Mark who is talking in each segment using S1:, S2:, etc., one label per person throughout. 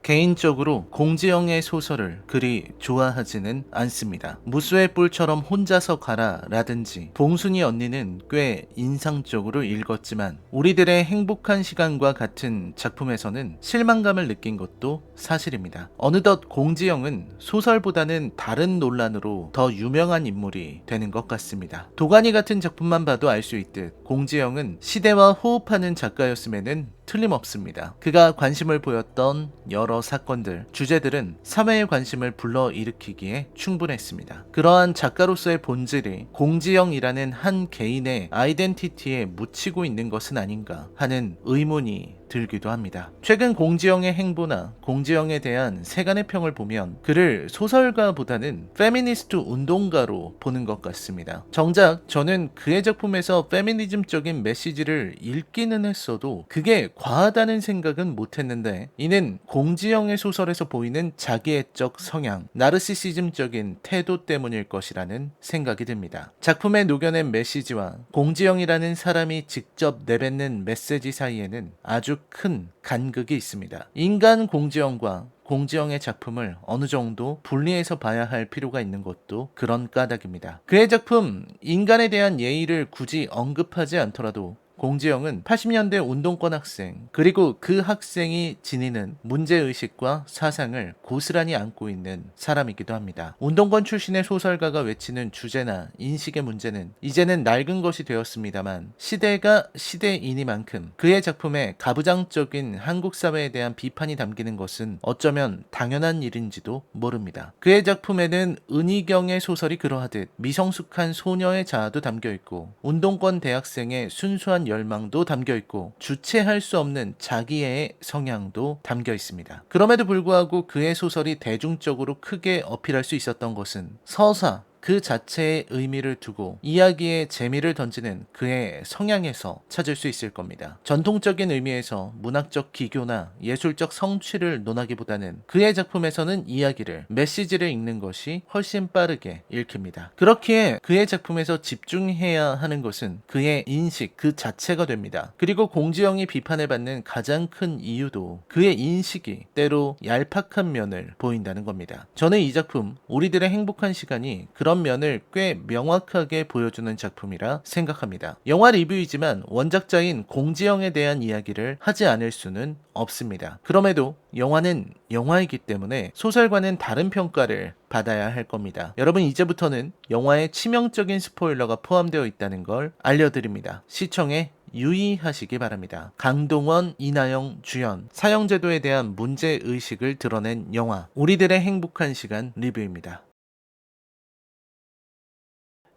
S1: 개인적으로 공지영의 소설을 그리 좋아하지는 않습니다. 무수의 뿔처럼 혼자서 가라 라든지 봉순이 언니는 꽤 인상적으로 읽었지만 우리들의 행복한 시간과 같은 작품에서는 실망감을 느낀 것도 사실입니다. 어느덧 공지영은 소설보다는 다른 논란으로 더 유명한 인물이 되는 것 같습니다. 도가니 같은 작품만 봐도 알 수 있듯 공지영은 시대와 호흡하는 작가였음에는 틀림없습니다. 그가 관심을 보였던 여러 사건들, 주제들은 사회의 관심을 불러일으키기에 충분했습니다. 그러한 작가로서의 본질이 공지영이라는 한 개인의 아이덴티티에 묻히고 있는 것은 아닌가 하는 의문이 들기도 합니다. 최근 공지영의 행보나 공지영에 대한 세간의 평을 보면 그를 소설가보다는 페미니스트 운동가로 보는 것 같습니다. 정작 저는 그의 작품에서 페미니즘적인 메시지를 읽기는 했어도 그게 과하다는 생각은 못했는데 이는 공지영의 소설에서 보이는 자기애적 성향, 나르시시즘적인 태도 때문일 것이라는 생각이 듭니다. 작품에 녹여낸 메시지와 공지영이라는 사람이 직접 내뱉는 메시지 사이에는 아주 큰 간극이 있습니다. 인간 공지영과 공지영의 작품을 어느 정도 분리해서 봐야 할 필요가 있는 것도 그런 까닭입니다. 그의 작품 인간에 대한 예의를 굳이 언급하지 않더라도 공지영은 80년대 운동권 학생, 그리고 그 학생이 지니는 문제의식과 사상을 고스란히 안고 있는 사람이기도 합니다. 운동권 출신의 소설가가 외치는 주제나 인식의 문제는 이제는 낡은 것이 되었습니다만 시대가 시대이니만큼 그의 작품에 가부장적인 한국 사회에 대한 비판이 담기는 것은 어쩌면 당연한 일인지도 모릅니다. 그의 작품에는 은희경의 소설이 그러하듯 미성숙한 소녀의 자아도 담겨있고 운동권 대학생의 순수한 열망도 담겨있고 주체할 수 없는 자기애의 성향도 담겨있습니다. 그럼에도 불구하고 그의 소설이 대중적으로 크게 어필할 수 있었던 것은 서사, 그 자체의 의미를 두고 이야기에 재미를 던지는 그의 성향에서 찾을 수 있을 겁니다. 전통적인 의미에서 문학적 기교나 예술적 성취를 논하기보다는 그의 작품에서는 이야기를, 메시지를 읽는 것이 훨씬 빠르게 읽힙니다. 그렇기에 그의 작품에서 집중해야 하는 것은 그의 인식 그 자체가 됩니다. 그리고 공지영이 비판을 받는 가장 큰 이유도 그의 인식이 때로 얄팍한 면을 보인다는 겁니다. 저는 이 작품 우리들의 행복한 시간이 그런 면을 꽤 명확하게 보여주는 작품이라 생각합니다. 영화 리뷰이지만 원작자인 공지영에 대한 이야기를 하지 않을 수는 없습니다. 그럼에도 영화는 영화이기 때문에 소설과는 다른 평가를 받아야 할 겁니다. 여러분, 이제부터는 영화에 치명적인 스포일러가 포함되어 있다는 걸 알려드립니다. 시청에 유의하시기 바랍니다. 강동원, 이나영 주연, 사형제도에 대한 문제의식을 드러낸 영화 우리들의 행복한 시간 리뷰입니다.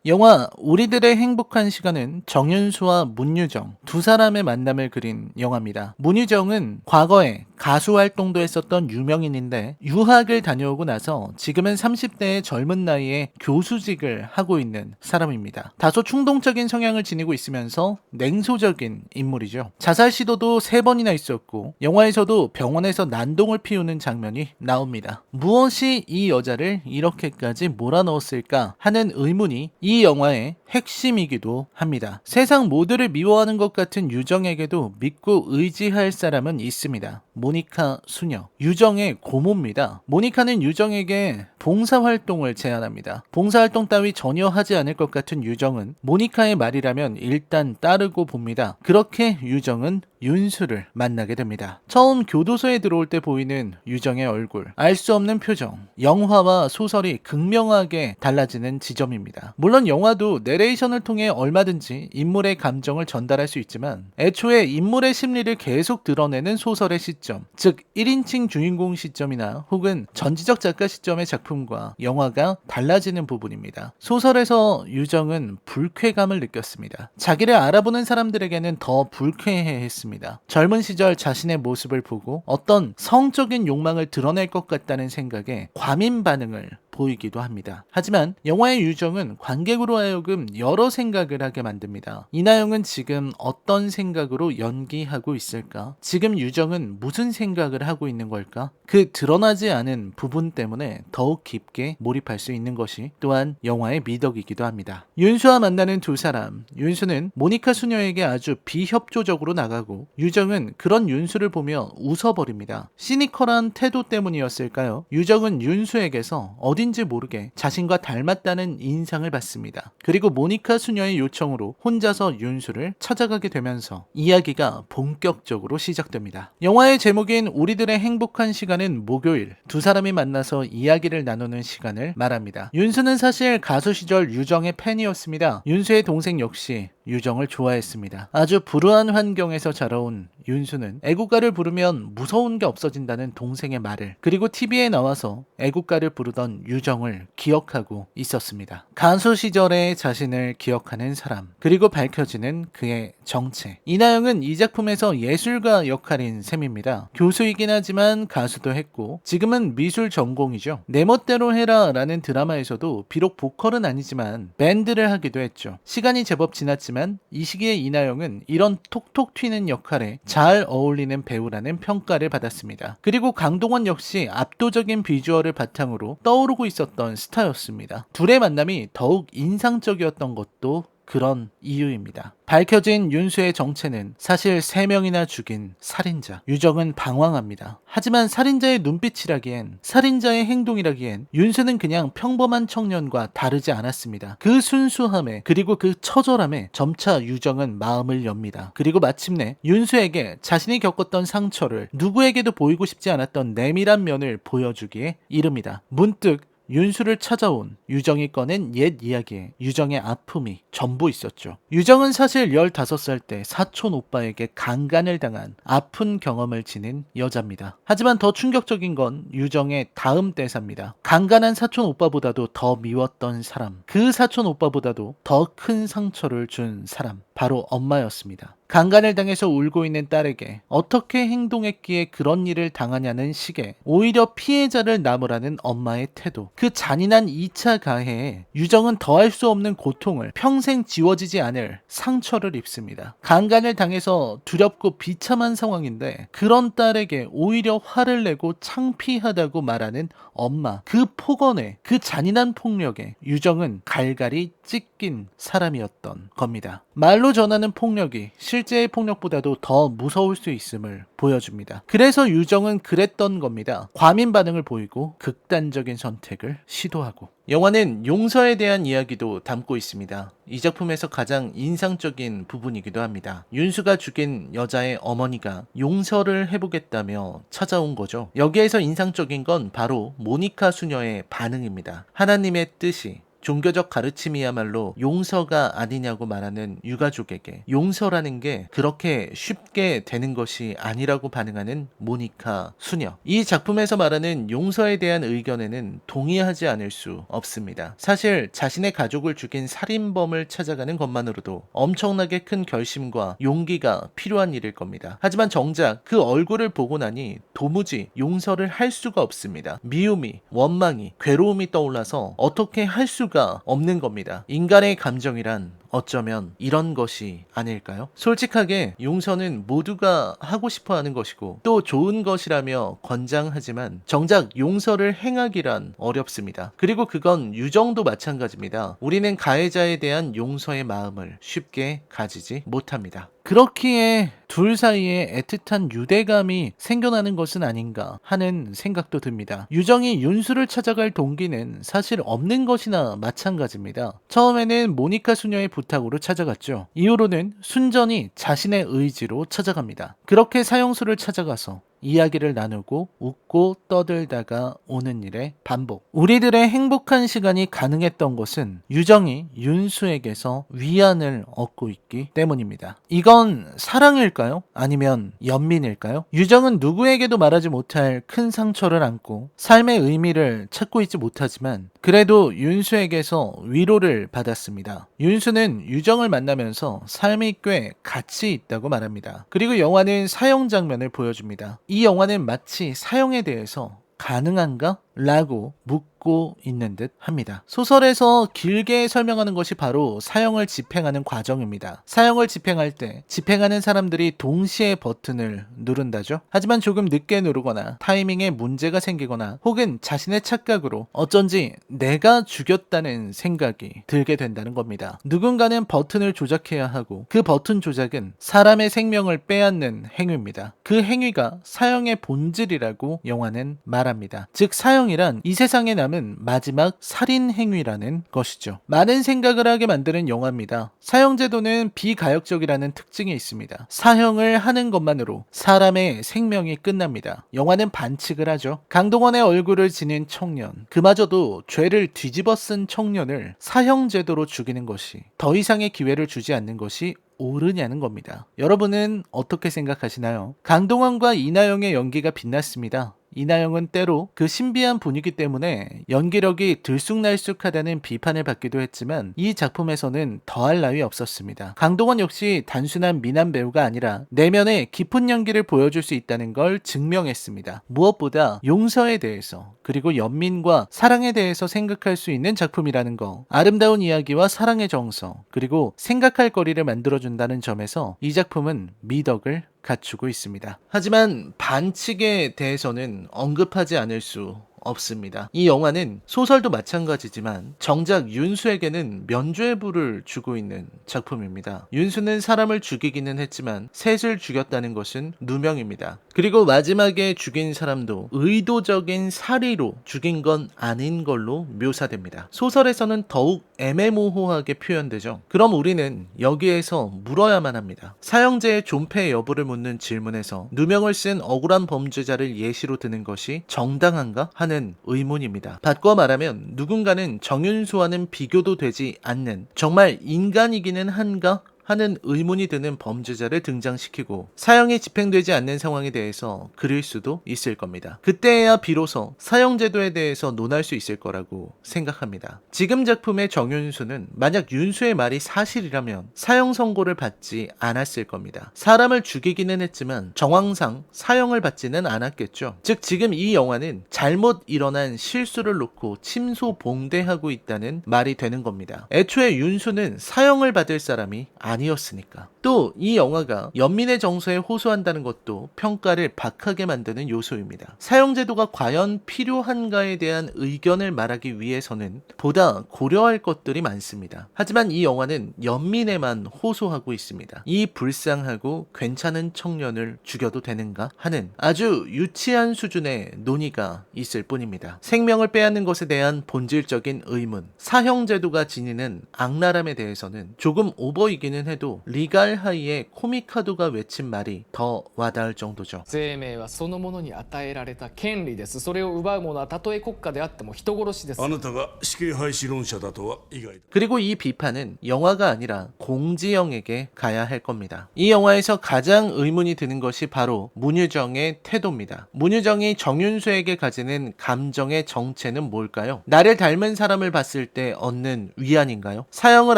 S1: 영화 우리들의 행복한 시간은 정윤수와 문유정 두 사람의 만남을 그린 영화입니다. 문유정은 과거에 가수 활동도 했었던 유명인인데 유학을 다녀오고 나서 지금은 30대의 젊은 나이에 교수직을 하고 있는 사람입니다. 다소 충동적인 성향을 지니고 있으면서 냉소적인 인물이죠. 자살 시도도 3번이나 있었고 영화에서도 병원에서 난동을 피우는 장면이 나옵니다. 무엇이 이 여자를 이렇게까지 몰아넣었을까 하는 의문이 이 영화의 핵심이기도 합니다. 세상 모두를 미워하는 것 같은 유정에게도 믿고 의지할 사람은 있습니다. 모니카 수녀, 유정의 고모입니다. 모니카는 유정에게 봉사활동을 제안합니다. 봉사활동 따위 전혀 하지 않을 것 같은 유정은 모니카의 말이라면 일단 따르고 봅니다. 그렇게 유정은 윤수를 만나게 됩니다. 처음 교도소에 들어올 때 보이는 유정의 얼굴, 알 수 없는 표정, 영화와 소설이 극명하게 달라지는 지점입니다. 물론 영화도 내레이션을 통해 얼마든지 인물의 감정을 전달할 수 있지만 애초에 인물의 심리를 계속 드러내는 소설의 시점, 즉 1인칭 주인공 시점이나 혹은 전지적 작가 시점의 작품과 영화가 달라지는 부분입니다. 소설에서 유정은 불쾌감을 느꼈습니다. 자기를 알아보는 사람들에게는 더 불쾌해했습니다. 젊은 시절 자신의 모습을 보고 어떤 성적인 욕망을 드러낼 것 같다는 생각에 과민 반응을 보이기도 합니다. 하지만 영화의 유정은 관객으로 하여금 여러 생각을 하게 만듭니다. 이나영은 지금 어떤 생각으로 연기하고 있을까? 지금 유정은 무슨 생각을 하고 있는 걸까? 그 드러나지 않은 부분 때문에 더욱 깊게 몰입할 수 있는 것이 또한 영화의 미덕이기도 합니다. 윤수와 만나는 두 사람, 윤수는 모니카 수녀에게 아주 비협조적으로 나가고 유정은 그런 윤수를 보며 웃어버립니다. 시니컬한 태도 때문이었을까요? 유정은 윤수에게서 어딘지 모르게 자신과 닮았다는 인상을 받습니다. 그리고 모니카 수녀의 요청으로 혼자서 윤수를 찾아가게 되면서 이야기가 본격적으로 시작됩니다. 영화의 제목인 우리들의 행복한 시간은 목요일, 두 사람이 만나서 이야기를 나누는 시간을 말합니다. 윤수는 사실 가수 시절 유정의 팬이었습니다. 윤수의 동생 역시 유정을 좋아했습니다. 아주 불우한 환경에서 자라온 윤수는 애국가를 부르면 무서운 게 없어진다는 동생의 말을, 그리고 TV에 나와서 애국가를 부르던 유정을 기억하고 있었습니다. 가수 시절의 자신을 기억하는 사람, 그리고 밝혀지는 그의 정체. 이나영은 이 작품에서 예술가 역할인 셈입니다. 교수이긴 하지만 가수도 했고 지금은 미술 전공이죠. 내 멋대로 해라 라는 드라마에서도 비록 보컬은 아니지만 밴드를 하기도 했죠. 시간이 제법 지났지만 이 시기에 이나영은 이런 톡톡 튀는 역할에 잘 어울리는 배우라는 평가를 받았습니다. 그리고 강동원 역시 압도적인 비주얼을 바탕으로 떠오르고 있었던 스타였습니다. 둘의 만남이 더욱 인상적이었던 것도 그런 이유입니다. 밝혀진 윤수의 정체는 사실 3명이나 죽인 살인자. 유정은 방황합니다. 하지만 살인자의 눈빛이라기엔, 살인자의 행동이라기엔 윤수는 그냥 평범한 청년과 다르지 않았습니다. 그 순수함에, 그리고 그 처절함에 점차 유정은 마음을 엽니다. 그리고 마침내 윤수에게 자신이 겪었던 상처를 누구에게도 보이고 싶지 않았던 내밀한 면을 보여주기에 이릅니다. 문득 윤수를 찾아온 유정이 꺼낸 옛 이야기에 유정의 아픔이 전부 있었죠. 유정은 사실 15살 때 사촌 오빠에게 강간을 당한 아픈 경험을 지닌 여자입니다. 하지만 더 충격적인 건 유정의 다음 대사입니다. 강간한 사촌 오빠보다도 더 미웠던 사람, 그 사촌 오빠보다도 더 큰 상처를 준 사람, 바로 엄마였습니다. 강간을 당해서 울고 있는 딸에게 어떻게 행동했기에 그런 일을 당하냐는 식의 오히려 피해자를 나무라는 엄마의 태도, 그 잔인한 2차 가해에 유정은 더할 수 없는 고통을, 평생 지워지지 않을 상처를 입습니다. 강간을 당해서 두렵고 비참한 상황인데 그런 딸에게 오히려 화를 내고 창피하다고 말하는 엄마, 그 폭언에, 그 잔인한 폭력에 유정은 갈갈이 찢긴 사람이었던 겁니다. 말로 전하는 폭력이 실제의 폭력보다도 더 무서울 수 있음을 보여줍니다. 그래서 유정은 그랬던 겁니다. 과민 반응을 보이고 극단적인 선택을 시도하고. 영화는 용서에 대한 이야기도 담고 있습니다. 이 작품에서 가장 인상적인 부분이기도 합니다. 윤수가 죽인 여자의 어머니가 용서를 해보겠다며 찾아온 거죠. 여기에서 인상적인 건 바로 모니카 수녀의 반응입니다. 하나님의 뜻이, 종교적 가르침이야말로 용서가 아니냐고 말하는 유가족에게 용서라는 게 그렇게 쉽게 되는 것이 아니라고 반응하는 모니카 수녀. 이 작품에서 말하는 용서에 대한 의견에는 동의하지 않을 수 없습니다. 사실 자신의 가족을 죽인 살인범을 찾아가는 것만으로도 엄청나게 큰 결심과 용기가 필요한 일일 겁니다. 하지만 정작 그 얼굴을 보고 나니 도무지 용서를 할 수가 없습니다. 미움이, 원망이, 괴로움이 떠올라서 어떻게 할 수가 없는 겁니다. 인간의 감정이란 어쩌면 이런 것이 아닐까요? 솔직하게 용서는 모두가 하고 싶어 하는 것이고 또 좋은 것이라며 권장하지만 정작 용서를 행하기란 어렵습니다. 그리고 그건 유정도 마찬가지입니다. 우리는 가해자에 대한 용서의 마음을 쉽게 가지지 못합니다. 그렇기에 둘 사이에 애틋한 유대감이 생겨나는 것은 아닌가 하는 생각도 듭니다. 유정이 윤수를 찾아갈 동기는 사실 없는 것이나 마찬가지입니다. 처음에는 모니카 수녀의 부탁으로 찾아갔죠. 이후로는 순전히 자신의 의지로 찾아갑니다. 그렇게 사형수를 찾아가서 이야기를 나누고 웃고 떠들다가 오는 일의 반복. 우리들의 행복한 시간이 가능했던 것은 유정이 윤수에게서 위안을 얻고 있기 때문입니다. 이건 사랑일까요? 아니면 연민일까요? 유정은 누구에게도 말하지 못할 큰 상처를 안고 삶의 의미를 찾고 있지 못하지만 그래도 윤수에게서 위로를 받았습니다. 윤수는 유정을 만나면서 삶이 꽤 가치 있다고 말합니다. 그리고 영화는 사형 장면을 보여줍니다. 이 영화는 마치 사형에 대해서 가능한가? 라고 묻고 있는 듯 합니다. 소설에서 길게 설명하는 것이 바로 사형을 집행하는 과정입니다. 사형을 집행할 때 집행하는 사람들이 동시에 버튼을 누른다죠. 하지만 조금 늦게 누르거나 타이밍에 문제가 생기거나 혹은 자신의 착각으로 어쩐지 내가 죽였다는 생각이 들게 된다는 겁니다. 누군가는 버튼을 조작해야 하고 그 버튼 조작은 사람의 생명을 빼앗는 행위입니다. 그 행위가 사형의 본질이라고 영화는 말합니다. 즉 사형이란 이 세상에 남은 마지막 살인 행위라는 것이죠. 많은 생각을 하게 만드는 영화입니다. 사형제도는 비가역적이라는 특징이 있습니다. 사형을 하는 것만으로 사람의 생명이 끝납니다. 영화는 반칙을 하죠. 강동원의 얼굴을 지닌 청년, 그마저도 죄를 뒤집어 쓴 청년을 사형제도로 죽이는 것이 더 이상의 기회를 주지 않는 것이 옳으냐는 겁니다. 여러분은 어떻게 생각하시나요? 강동원과 이나영의 연기가 빛났습니다. 이나영은 때로 그 신비한 분위기 때문에 연기력이 들쑥날쑥하다는 비판을 받기도 했지만 이 작품에서는 더할 나위 없었습니다. 강동원 역시 단순한 미남 배우가 아니라 내면의 깊은 연기를 보여줄 수 있다는 걸 증명했습니다. 무엇보다 용서에 대해서 그리고 연민과 사랑에 대해서 생각할 수 있는 작품이라는 거, 아름다운 이야기와 사랑의 정서 그리고 생각할 거리를 만들어준다는 점에서 이 작품은 미덕을 갖추고 있습니다. 하지만 반칙에 대해서는 언급하지 않을 수 없습니다. 이 영화는 소설도 마찬가지지만 정작 윤수에게는 면죄부를 주고 있는 작품입니다. 윤수는 사람을 죽이기는 했지만 셋을 죽였다는 것은 누명입니다. 그리고 마지막에 죽인 사람도 의도적인 살의로 죽인 건 아닌 걸로 묘사됩니다. 소설에서는 더욱 애매모호하게 표현되죠. 그럼 우리는 여기에서 물어야만 합니다. 사형제의 존폐 여부를 묻는 질문에서 누명을 쓴 억울한 범죄자를 예시로 드는 것이 정당한가 하는 의문입니다. 바꿔 말하면 누군가는 정윤수와는 비교도 되지 않는 정말 인간이기는 한가? 하는 의문이 드는 범죄자를 등장시키고 사형이 집행되지 않는 상황에 대해서 그릴 수도 있을 겁니다. 그때야 비로소 사형제도에 대해서 논할 수 있을 거라고 생각합니다. 지금 작품의 정윤수는 만약 윤수의 말이 사실이라면 사형 선고를 받지 않았을 겁니다. 사람을 죽이기는 했지만 정황상 사형을 받지는 않았겠죠. 즉 지금 이 영화는 잘못 일어난 실수를 놓고 침소봉대하고 있다는 말이 되는 겁니다. 애초에 윤수는 사형을 받을 사람이 아니었으니까. 또 이 영화가 연민의 정서에 호소한다는 것도 평가를 박하게 만드는 요소입니다. 사형제도가 과연 필요한가에 대한 의견을 말하기 위해서는 보다 고려할 것들이 많습니다. 하지만 이 영화는 연민에만 호소하고 있습니다. 이 불쌍하고 괜찮은 청년을 죽여도 되는가 하는 아주 유치한 수준의 논의가 있을 뿐입니다. 생명을 빼앗는 것에 대한 본질적인 의문, 사형제도가 지니는 악랄함에 대해서는 조금 오버이기는 해도 리갈 하이의 코미카도가 외친 말이 더 와닿을 정도죠.
S2: 生命はそのものに与えられた権利です。それを奪う者はたとえ国家であっても人殺しです。
S3: あなたが死刑廃止論者だとは意外だ。
S1: 그리고 이 비판은 영화가 아니라 공지영에게 가야 할 겁니다. 이 영화에서 가장 의문이 드는 것이 바로 문유정의 태도입니다. 문유정이 정윤수에게 가지는 감정의 정체는 뭘까요? 나를 닮은 사람을 봤을 때 얻는 위안인가요? 사형을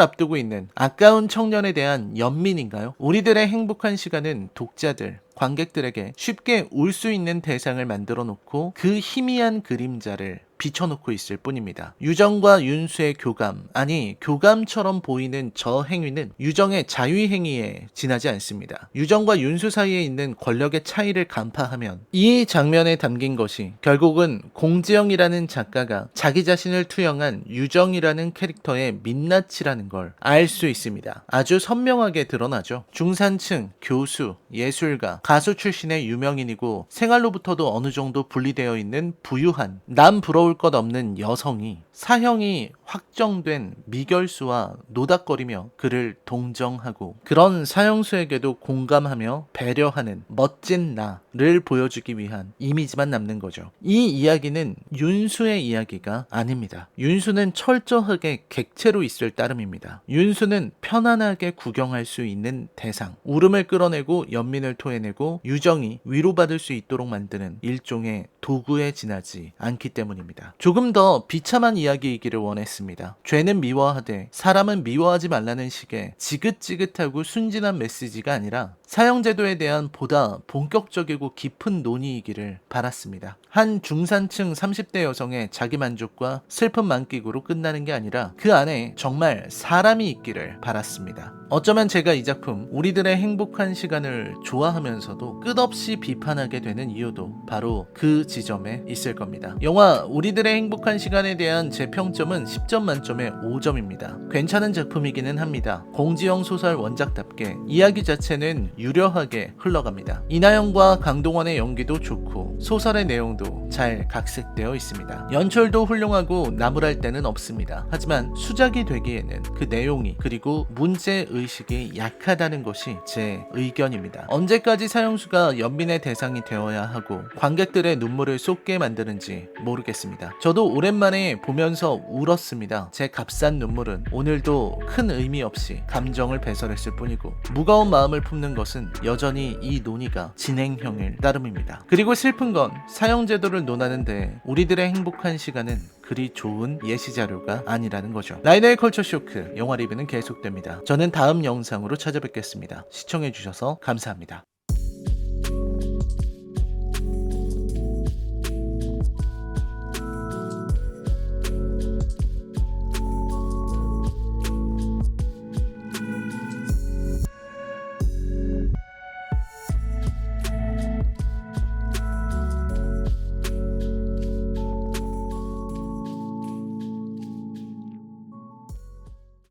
S1: 앞두고 있는 아까운 청년에 대한 연민인가요? 우리들의 행복한 시간은 독자들, 관객들에게 쉽게 울 수 있는 대상을 만들어 놓고 그 희미한 그림자를 비춰놓고 있을 뿐입니다. 유정과 윤수의 교감, 아니 교감처럼 보이는 저 행위는 유정의 자위 행위에 지나지 않습니다. 유정과 윤수 사이에 있는 권력의 차이를 간파하면 이 장면에 담긴 것이 결국은 공지영이라는 작가가 자기 자신을 투영한 유정이라는 캐릭터의 민낯이라는 걸 알 수 있습니다. 아주 선명하게 드러나죠. 중산층, 교수, 예술가, 가수 출신의 유명인이고 생활로부터도 어느 정도 분리되어 있는 부유한 남 부러울 것 없는 여성이 사형이 확정된 미결수와 노닥거리며 그를 동정하고 그런 사형수에게도 공감하며 배려하는 멋진 나를 보여주기 위한 이미지만 남는 거죠. 이 이야기는 윤수의 이야기가 아닙니다. 윤수는 철저하게 객체로 있을 따름입니다. 윤수는 편안하게 구경할 수 있는 대상, 울음을 끌어내고 연민을 토해내고 유정이 위로받을 수 있도록 만드는 일종의 도구에 지나지 않기 때문입니다. 조금 더 비참한 이야기이기를 원했습니다. 죄는 미워하되 사람은 미워하지 말라는 식의 지긋지긋하고 순진한 메시지가 아니라 사형제도에 대한 보다 본격적이고 깊은 논의이기를 바랐습니다. 한 중산층 30대 여성의 자기만족과 슬픈 만끽으로 끝나는 게 아니라 그 안에 정말 사람이 있기를 바랐습니다. 어쩌면 제가 이 작품 우리들의 행복한 시간을 좋아하면서도 끝없이 비판하게 되는 이유도 바로 그 지점에 있을 겁니다. 영화 우리들의 행복한 시간에 대한 제 평점은 10점 만점에 5점입니다. 괜찮은 작품이기는 합니다. 공지영 소설 원작답게 이야기 자체는 유려하게 흘러갑니다. 이나영과 강동원의 연기도 좋고 소설의 내용도 잘 각색되어 있습니다. 연출도 훌륭하고 나무랄 데는 없습니다. 하지만 수작이 되기에는 그 내용이 그리고 문제의식이 약하다는 것이 제 의견입니다. 언제까지 사형수가 연민의 대상이 되어야 하고 관객들의 눈물을 쏟게 만드는지 모르겠습니다. 저도 오랜만에 보면서 울었습니다. 제 값싼 눈물은 오늘도 큰 의미 없이 감정을 배설했을 뿐이고 무거운 마음을 품는 것은 여전히 이 논의가 진행형일 따름입니다. 그리고 슬픈 건 사형제도를 논하는데 우리들의 행복한 시간은 그리 좋은 예시자료가 아니라는 거죠. 라이너의 컬처 쇼크 영화 리뷰는 계속됩니다. 저는 다음 영상으로 찾아뵙겠습니다. 시청해주셔서 감사합니다.